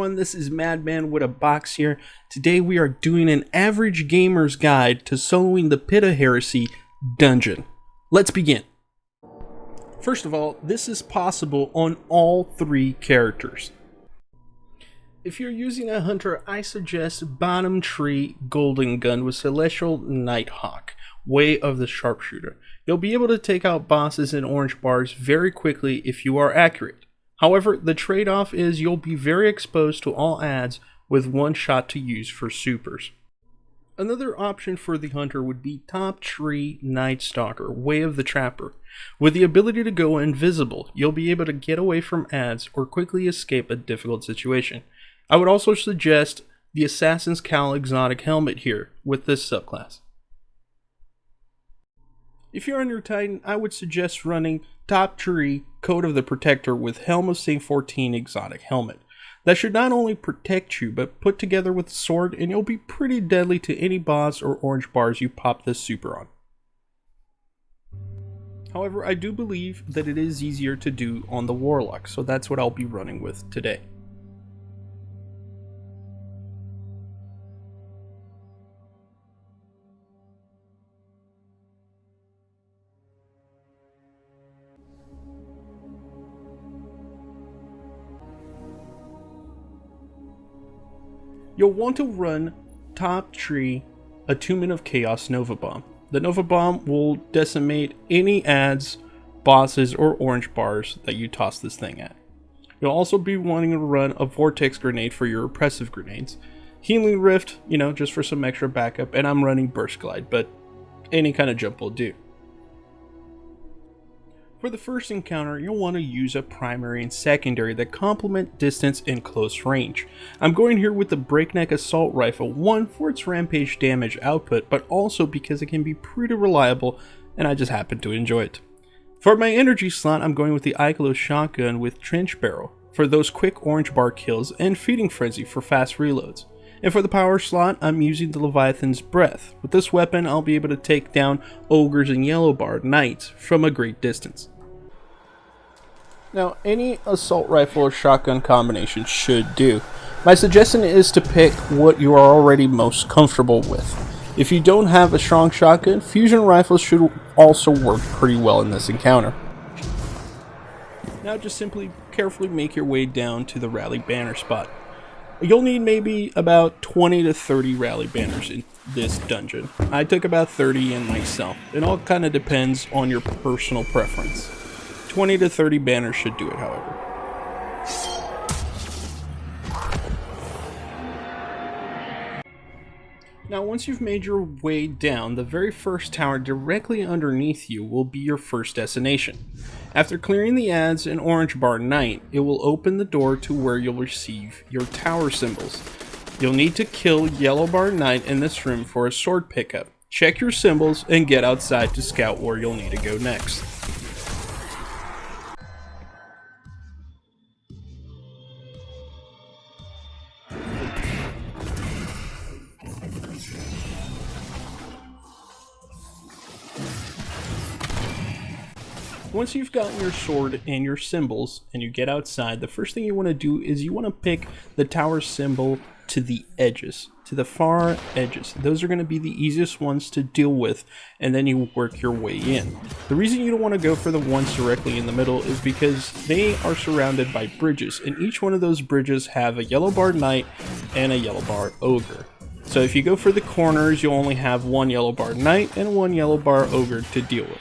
everyone, this is Madman with a box here. Today we are doing an average gamer's guide to soloing the Pit of Heresy Dungeon. Let's begin. First of all, this is possible on all three characters. If you're using a hunter, I suggest Bottom Tree Golden Gun with Celestial Nighthawk, Way of the Sharpshooter. You'll be able to take out bosses in orange bars very quickly if you are accurate. However, the trade-off is you'll be very exposed to all adds with one shot to use for supers. Another option for the hunter would be Top Tree Night Stalker, Way of the Trapper. With the ability to go invisible, you'll be able to get away from adds or quickly escape a difficult situation. I would also suggest the Assassin's Cowl Exotic Helmet here with this subclass. If you're on your Titan, I would suggest running Top Tree Code of the Protector with Helm of St. 14 Exotic Helmet. That should not only protect you, but put together with a sword, and you'll be pretty deadly to any boss or orange bars you pop this super on. However, I do believe that it is easier to do on the Warlock, so that's what I'll be running with today. You'll want to run Top Tree Attunement of Chaos Nova Bomb. The Nova Bomb will decimate any adds, bosses, or orange bars that you toss this thing at. You'll also be wanting to run a Vortex Grenade for your oppressive grenades. Healing Rift, just for some extra backup, and I'm running Burst Glide, but any kind of jump will do. For the first encounter, you'll want to use a primary and secondary that complement distance and close range. I'm going here with the Breakneck Assault Rifle, one for its rampage damage output, but also because it can be pretty reliable and I just happen to enjoy it. For my energy slot, I'm going with the Ikelos Shotgun with Trench Barrel for those quick orange bar kills and Feeding Frenzy for fast reloads. And for the power slot, I'm using the Leviathan's Breath. With this weapon, I'll be able to take down ogres and yellow bar knights from a great distance. Now, any assault rifle or shotgun combination should do. My suggestion is to pick what you are already most comfortable with. If you don't have a strong shotgun, fusion rifles should also work pretty well in this encounter. Now just simply carefully make your way down to the rally banner spot. You'll need maybe about 20 to 30 rally banners in this dungeon. I took about 30 in myself. It all kind of depends on your personal preference. 20 to 30 banners should do it, however. Now, once you've made your way down, the very first tower directly underneath you will be your first destination. After clearing the adds and orange bar knight, it will open the door to where you'll receive your tower symbols. You'll need to kill yellow bar knight in this room for a sword pickup. Check your symbols and get outside to scout where you'll need to go next. Once you've gotten your sword and your symbols and you get outside, the first thing you want to do is you want to pick the tower symbol to the edges, to the far edges. Those are going to be the easiest ones to deal with, and then you work your way in. The reason you don't want to go for the ones directly in the middle is because they are surrounded by bridges, and each one of those bridges have a yellow bar knight and a yellow bar ogre. So if you go for the corners, you'll only have one yellow bar knight and one yellow bar ogre to deal with.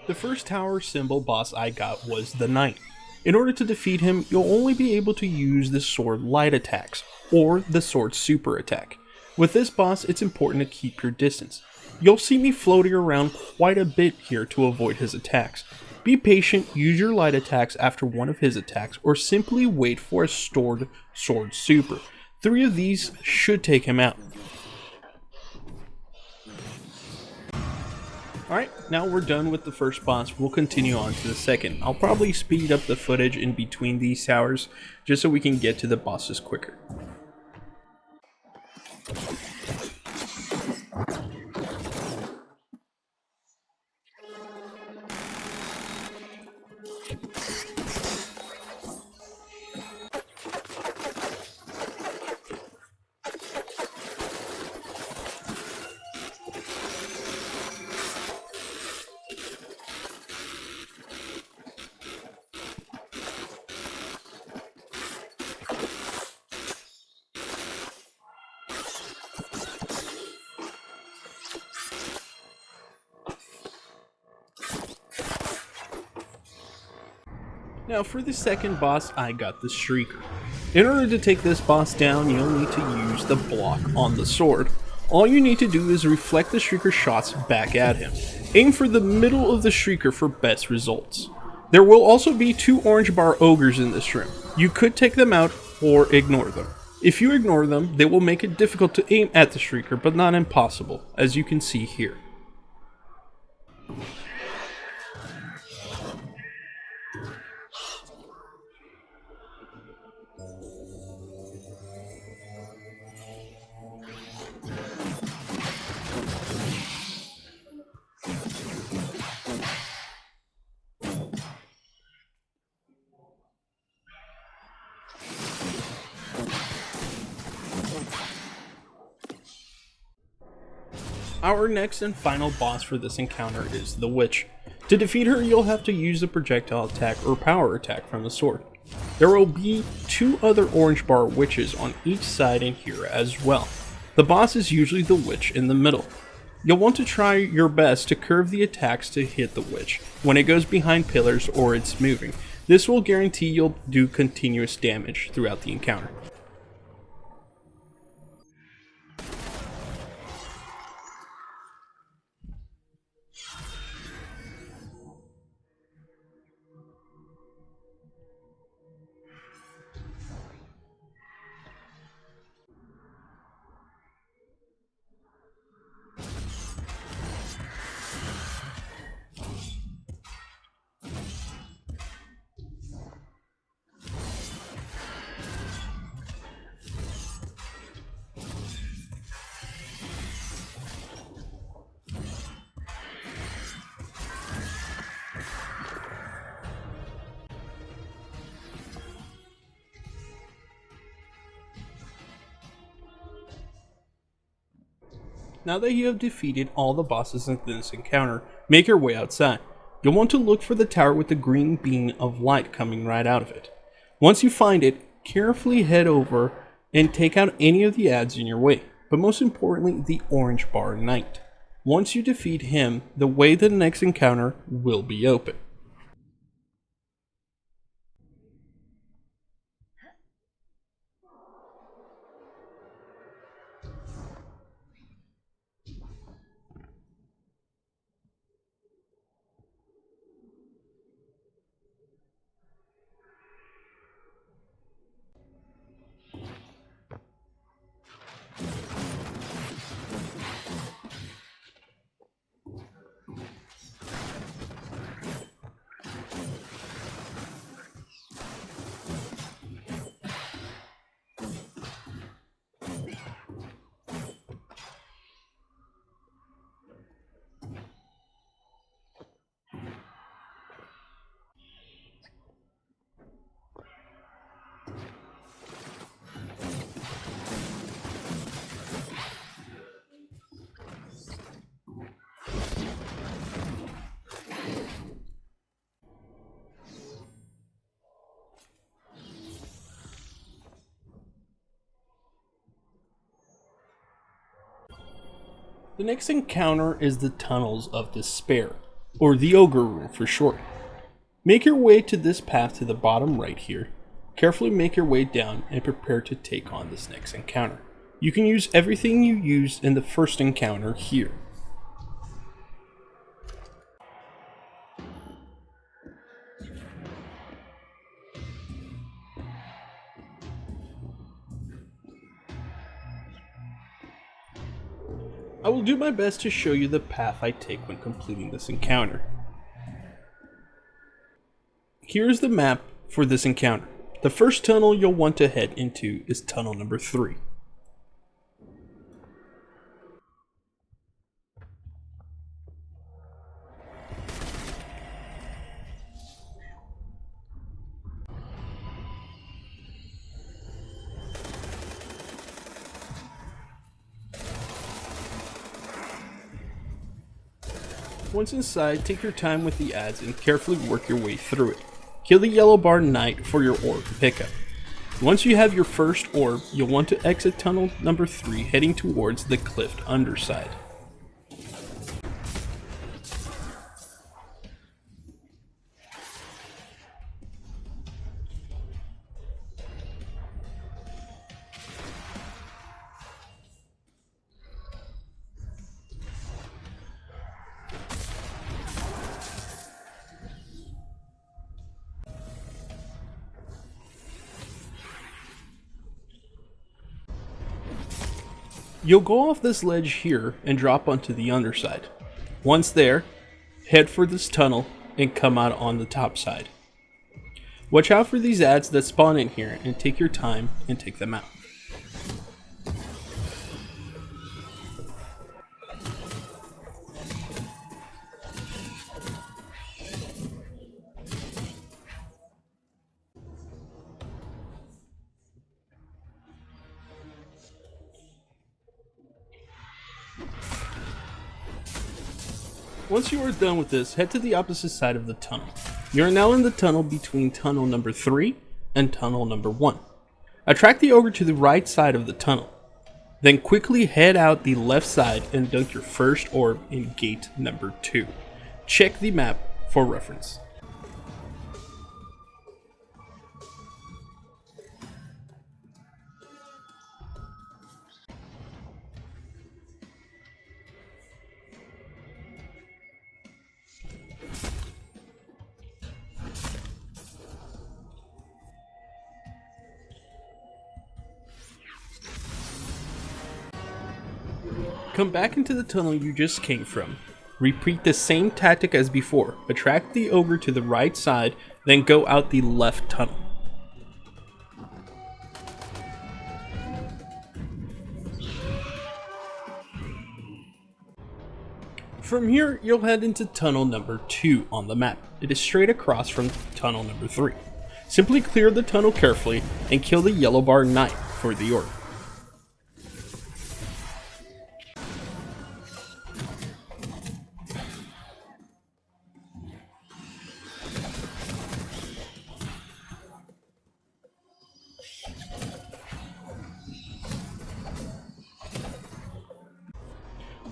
The first tower symbol boss I got was the Knight. In order to defeat him, you'll only be able to use the sword light attacks, or the sword super attack. With this boss, it's important to keep your distance. You'll see me floating around quite a bit here to avoid his attacks. Be patient, use your light attacks after one of his attacks, or simply wait for a stored sword super. 3 of these should take him out. Alright, now we're done with the first boss. We'll continue on to the second. I'll probably speed up the footage in between these towers just so we can get to the bosses quicker. Now for the second boss, I got the Shrieker. In order to take this boss down, you'll need to use the block on the sword. All you need to do is reflect the Shrieker shots back at him. Aim for the middle of the Shrieker for best results. There will also be 2 orange bar ogres in this room. You could take them out or ignore them. If you ignore them, they will make it difficult to aim at the Shrieker, but not impossible, as you can see here. Our next and final boss for this encounter is the Witch. To defeat her, you'll have to use a projectile attack or power attack from the sword. There will be 2 other orange bar witches on each side in here as well. The boss is usually the witch in the middle. You'll want to try your best to curve the attacks to hit the witch when it goes behind pillars or it's moving. This will guarantee you'll do continuous damage throughout the encounter. Now that you have defeated all the bosses in this encounter, make your way outside. You'll want to look for the tower with the green beam of light coming right out of it. Once you find it, carefully head over and take out any of the adds in your way, but most importantly, the orange bar knight. Once you defeat him, the way to the next encounter will be open. The next encounter is the Tunnels of Despair, or the Ogre Room for short. Make your way to this path to the bottom right here. Carefully make your way down and prepare to take on this next encounter. You can use everything you used in the first encounter here. I will do my best to show you the path I take when completing this encounter. Here's the map for this encounter. The first tunnel you'll want to head into is tunnel number 3. Once inside, take your time with the adds and carefully work your way through it. Kill the yellow bar knight for your orb pickup. Once you have your first orb, you'll want to exit tunnel number 3 heading towards the cliff underside. You'll go off this ledge here and drop onto the underside. Once there, head for this tunnel and come out on the top side. Watch out for these ads that spawn in here and take your time and take them out. Once you are done with this, head to the opposite side of the tunnel. You are now in the tunnel between tunnel number 3 and tunnel number 1. Attract the ogre to the right side of the tunnel. Then quickly head out the left side and dunk your first orb in gate number 2. Check the map for reference. Come back into the tunnel you just came from. Repeat the same tactic as before. Attract the ogre to the right side, then go out the left tunnel. From here, you'll head into tunnel number 2 on the map. It is straight across from tunnel number 3. Simply clear the tunnel carefully and kill the yellow bar knight for the orb.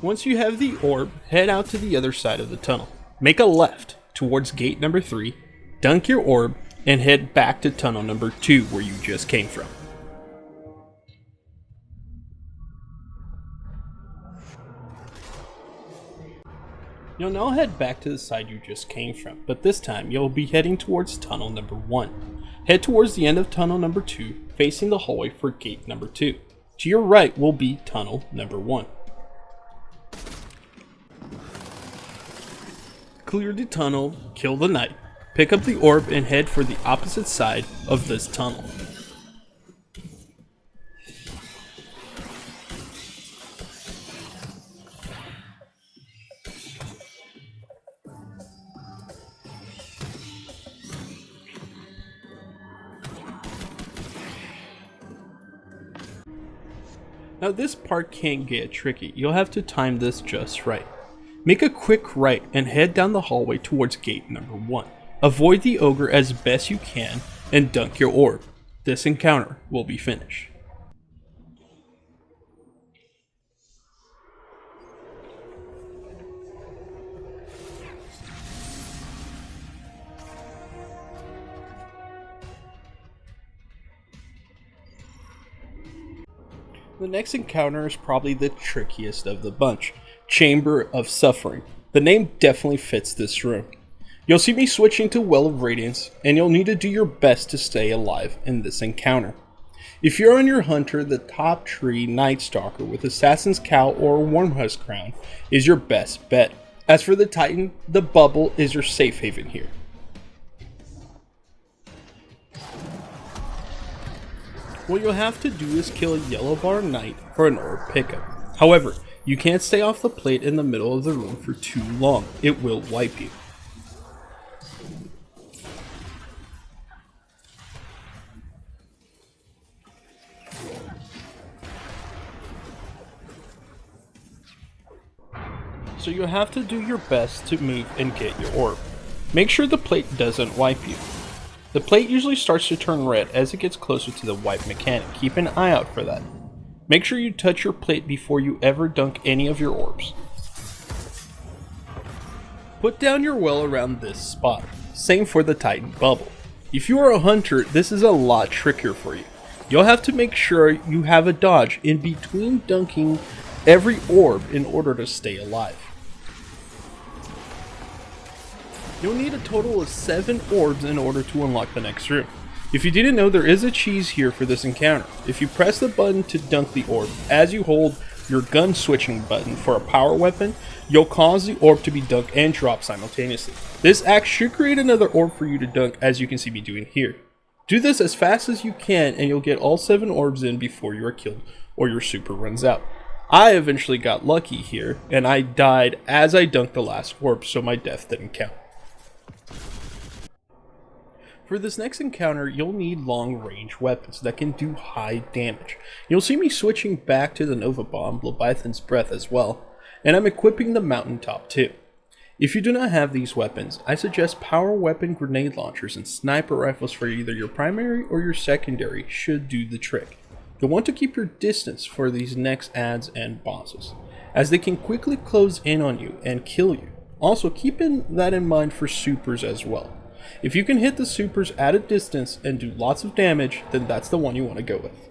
Once you have the orb, head out to the other side of the tunnel. Make a left towards gate number 3, dunk your orb, and head back to tunnel number 2 where you just came from. You'll now head back to the side you just came from, but this time you'll be heading towards tunnel number 1. Head towards the end of tunnel number 2, facing the hallway for gate number 2. To your right will be tunnel number 1. Clear the tunnel, kill the knight, pick up the orb and head for the opposite side of this tunnel. Now this part can get tricky. You'll have to time this just right. Make a quick right and head down the hallway towards gate number 1. Avoid the ogre as best you can and dunk your orb. This encounter will be finished. The next encounter is probably the trickiest of the bunch. Chamber of Suffering. The name definitely fits this room. You'll see me switching to Well of Radiance, and you'll need to do your best to stay alive in this encounter. If you're on your hunter, the top tree Night Stalker with Assassin's Cowl or Wormhusk Crown is your best bet. As for the Titan, the bubble is your safe haven here. What you'll have to do is kill a yellow bar knight for an orb pickup. However, you can't stay off the plate in the middle of the room for too long. It will wipe you. So you'll have to do your best to move and get your orb. Make sure the plate doesn't wipe you. The plate usually starts to turn red as it gets closer to the wipe mechanic. Keep an eye out for that. Make sure you touch your plate before you ever dunk any of your orbs. Put down your well around this spot. Same for the Titan bubble. If you are a hunter, this is a lot trickier for you. You'll have to make sure you have a dodge in between dunking every orb in order to stay alive. You'll need a total of 7 orbs in order to unlock the next room. If you didn't know, there is a cheese here for this encounter. If you press the button to dunk the orb, as you hold, your gun switching button for a power weapon, you'll cause the orb to be dunked and dropped simultaneously. This axe should create another orb for you to dunk, as you can see me doing here. Do this as fast as you can and you'll get all 7 orbs in before you are killed or your super runs out. I eventually got lucky here and I died as I dunked the last orb, so my death didn't count. For this next encounter, you'll need long-range weapons that can do high damage. You'll see me switching back to the Nova Bomb, Leviathan's Breath as well, and I'm equipping the Mountaintop too. If you do not have these weapons, I suggest power weapon grenade launchers and sniper rifles for either your primary or your secondary should do the trick. You'll want to keep your distance for these next adds and bosses, as they can quickly close in on you and kill you. Also keep that in mind for supers as well. If you can hit the supers at a distance and do lots of damage, then that's the one you want to go with.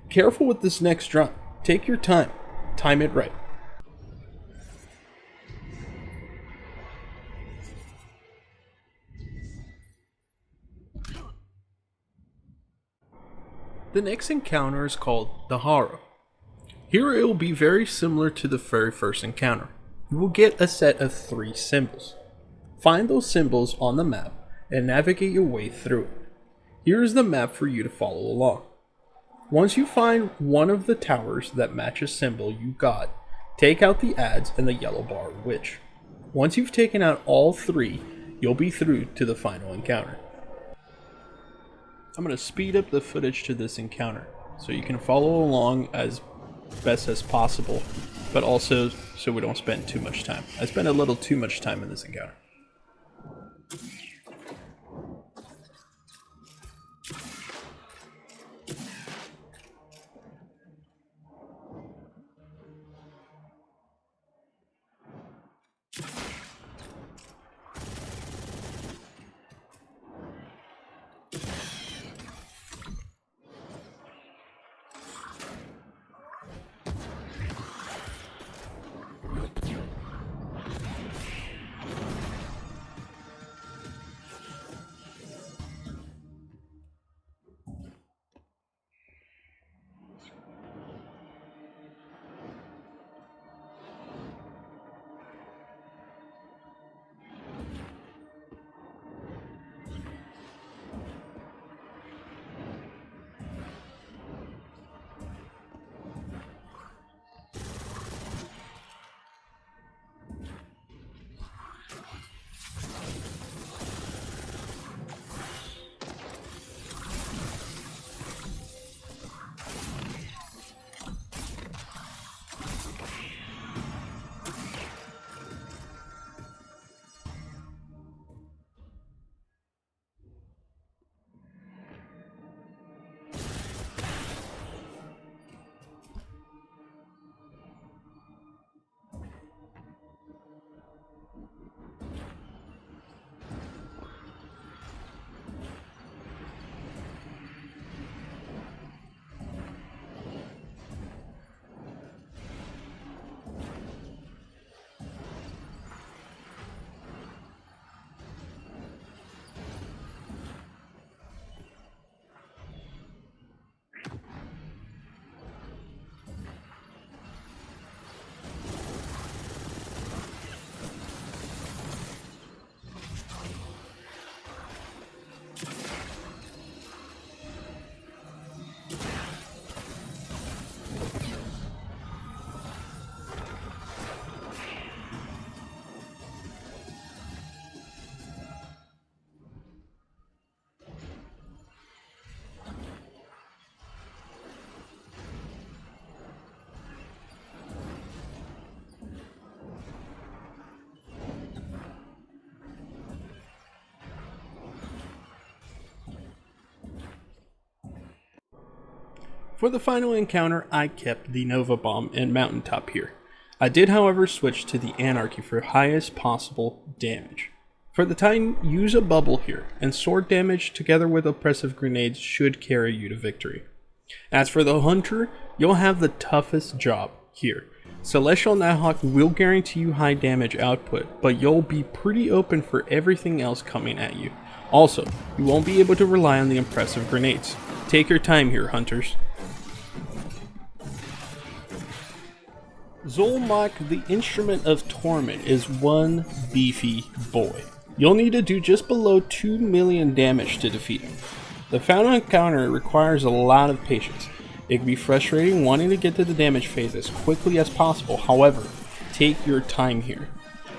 Careful with this next drop. Take your time. Time it right. The next encounter is called the Harrow. Here it will be very similar to the very first encounter. You will get a set of 3 symbols. Find those symbols on the map and navigate your way through it. Here is the map for you to follow along. Once you find one of the towers that match a symbol you got, take out the adds and the yellow bar witch. Once you've taken out all 3, you'll be through to the final encounter. I'm going to speed up the footage to this encounter so you can follow along as best as possible, but also so we don't spend too much time. I spent a little too much time in this encounter. For the final encounter, I kept the Nova Bomb and Mountaintop here. I did, however, switch to the Anarchy for highest possible damage. For the Titan, use a bubble here, and sword damage together with oppressive grenades should carry you to victory. As for the Hunter, you'll have the toughest job here. Celestial Nighthawk will guarantee you high damage output, but you'll be pretty open for everything else coming at you. Also, you won't be able to rely on the impressive grenades. Take your time here, Hunters. Zulmak, the Instrument of Torment, is one beefy boy. You'll need to do just below 2 million damage to defeat him. The final encounter requires a lot of patience. It can be frustrating wanting to get to the damage phase as quickly as possible, however, take your time here.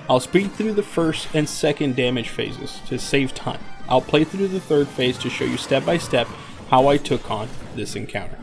I'll speed through the first and second damage phases to save time. I'll play through the third phase to show you step by step how I took on this encounter.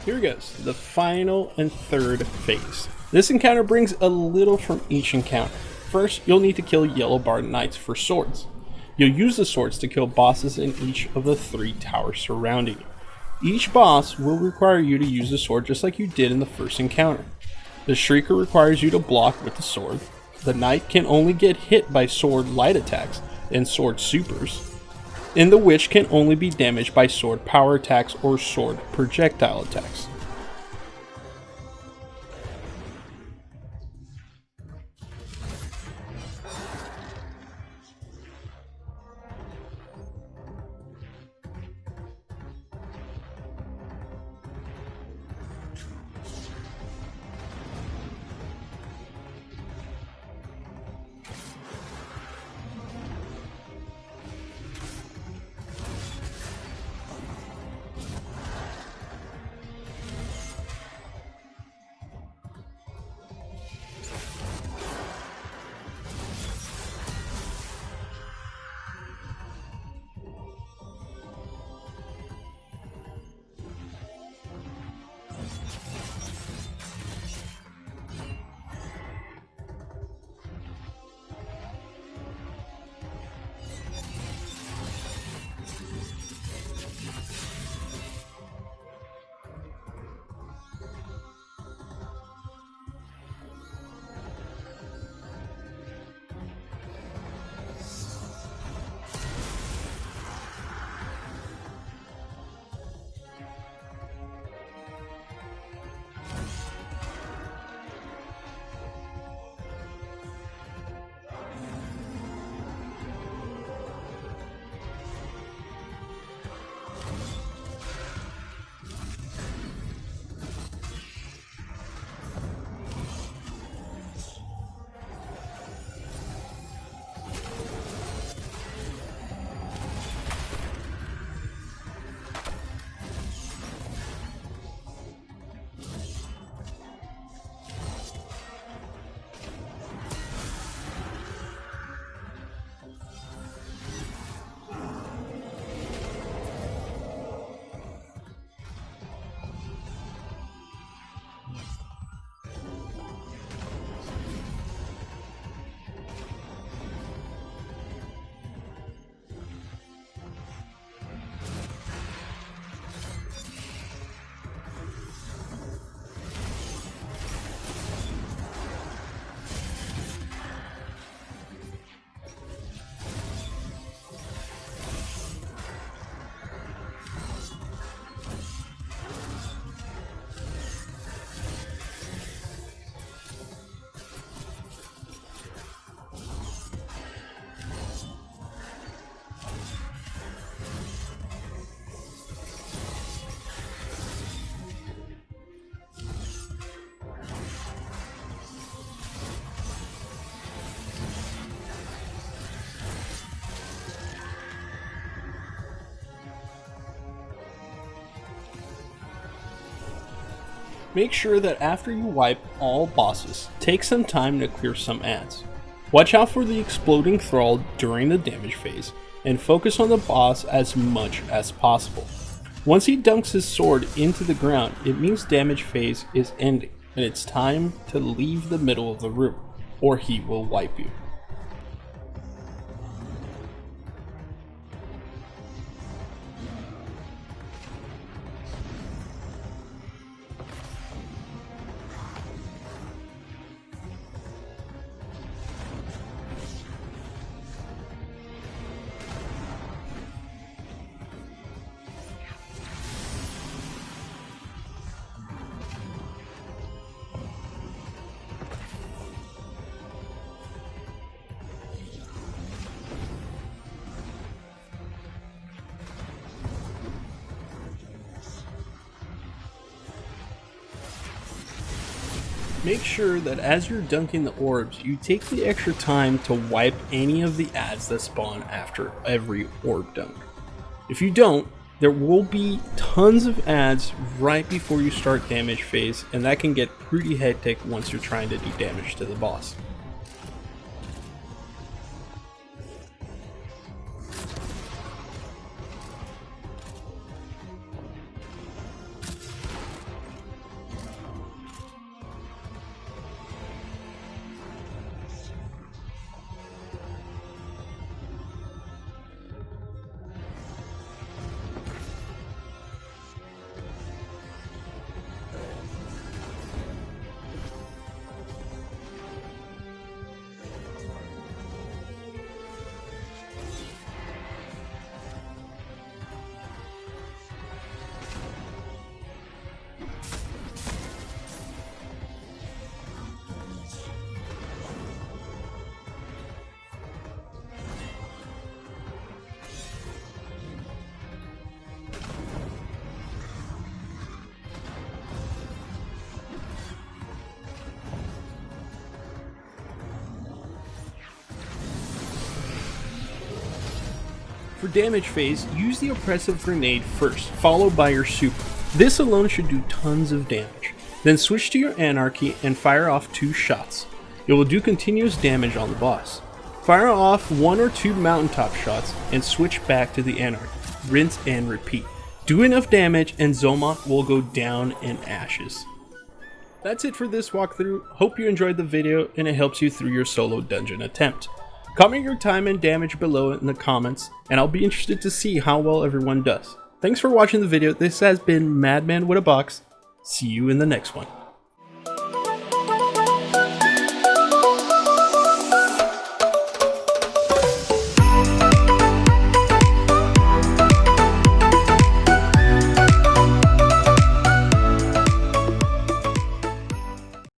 Here goes, the final and third phase. This encounter brings a little from each encounter. First, you'll need to kill Yellow Bard Knights for swords. You'll use the swords to kill bosses in each of the 3 towers surrounding you. Each boss will require you to use the sword just like you did in the first encounter. The Shrieker requires you to block with the sword. The Knight can only get hit by sword light attacks and sword supers. And the Witch can only be damaged by sword power attacks or sword projectile attacks. Make sure that after you wipe all bosses, take some time to clear some ads. Watch out for the exploding thrall during the damage phase, and focus on the boss as much as possible. Once he dunks his sword into the ground, it means damage phase is ending, and it's time to leave the middle of the room, or he will wipe you. Make sure that as you're dunking the orbs, you take the extra time to wipe any of the ads that spawn after every orb dunk. If you don't, there will be tons of ads right before you start damage phase, and that can get pretty hectic once you're trying to do damage to the boss. For damage phase, use the oppressive grenade first, followed by your super. This alone should do tons of damage. Then switch to your anarchy and fire off 2 shots. It will do continuous damage on the boss. Fire off 1 or 2 mountaintop shots and switch back to the anarchy. Rinse and repeat. Do enough damage and Zulmak will go down in ashes. That's it for this walkthrough. Hope you enjoyed the video and it helps you through your solo dungeon attempt. Comment your time and damage below in the comments, and I'll be interested to see how well everyone does. Thanks for watching the video. This has been Madman with a Box. See you in the next one.